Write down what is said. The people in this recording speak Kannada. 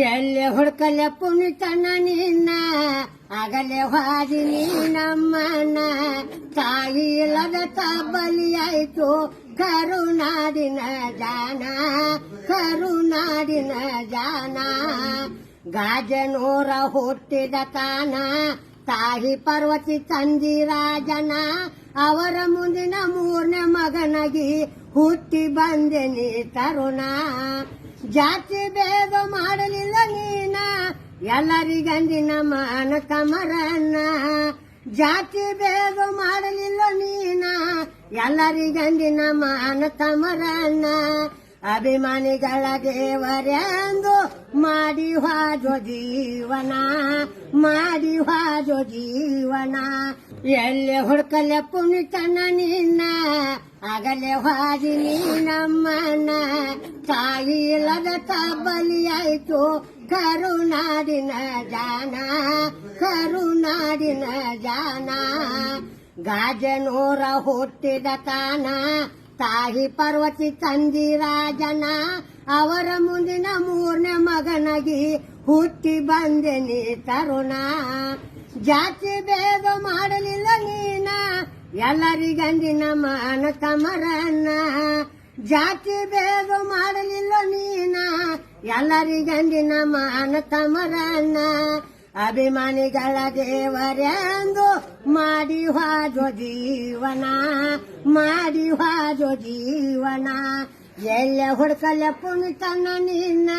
ಎಲ್ಲಿ ಹುಡ್ಕಲೆ ಪುಣಿತನ ನಿನ್ನ ಆಗಲೇ ಹಾದಿನಿ ನಮ್ಮನ ತಾಯಿ ಇಲ್ಲದ ಬಲಿಯಾಯ್ತು ಕರುನಾಡಿನ ಜಾನ ಕರುನಾಡಿನ ಜಾನ ಗಾಜನೂರ ಹುಟ್ಟಿದ ಕಾನ ತಾಯಿ ಪಾರ್ವತಿ ತಂದಿರಾಜನ ಅವರ ಮುಂದಿನ ಮೂರನೇ ಮಗನಾಗಿ ಹುಟ್ಟಿ ಬಂದೆ ನೀ ತರುಣ ಜಾತಿ ಭೇದ ಮಾಡಲಿಲ್ಲ ನೀನ ಎಲ್ಲರಿಗಂದಿನ ಮಾನ ಕಮರನ್ನ ಜಾತಿ ಭೇದ ಮಾಡಲಿಲ್ಲ ನೀನ ಎಲ್ಲರಿಗಂದಿನ ಮಾನ ಕಮರನ್ನ ಅಭಿಮಾನಿಗಳ ದೇವರೆಂದು ಮಾಡಿ ಹಾಜೋ ಜೀವನ ಮಾಡಿ ಹಾಜೋ ಜೀವನ ಎಲ್ಲಿ ಹುಡ್ಕಲೆ ಪುಣಿತನ ನಿನ್ನ ಆಗಲೇ ಹಾದಿನಿ ನಮ್ಮನ ತಾಯಿ ಇಲ್ಲದ ಬಲಿಯಾಯ್ತು ಕರುನಾಡಿನ ಜಾನ ಕರುನಾಡಿನ ಜಾನ ಗಾಜನೂರ ಹುಟ್ಟಿದ ಕಾನ ತಾಯಿ ಪಾರ್ವತಿ ತಂದಿರಾಜನ ಅವರ ಮುಂದಿನ ಮೂರನೇ ಮಗನಾಗಿ ಹುಟ್ಟಿ ಬಂದೆ ನೀ ತರುಣ ಜಾತಿ ಭೇದ ಮಾಡಲಿಲ್ಲ ನೀನ ಎಲ್ಲರಿಗಂದಿನ ಮಾನ ಕಮರನ್ನ ಜಾತಿ ಭೇದ ಮಾಡಲಿಲ್ಲ ನೀನ ಎಲ್ಲರಿಗಂದಿನ ಮಾನ ಕಮರನ್ನ ಅಭಿಮಾನಿಗಳ ದೇವರೆಂದು ಮಾಡಿ ಹಾಜೋ ಜೀವನ ಮಾಡಿ ಹಾಜೋ ಜೀವನ ಎಲ್ಲ ಹುಡ್ಕಲೆ ಪುಣಿತನ ನಿನ್ನ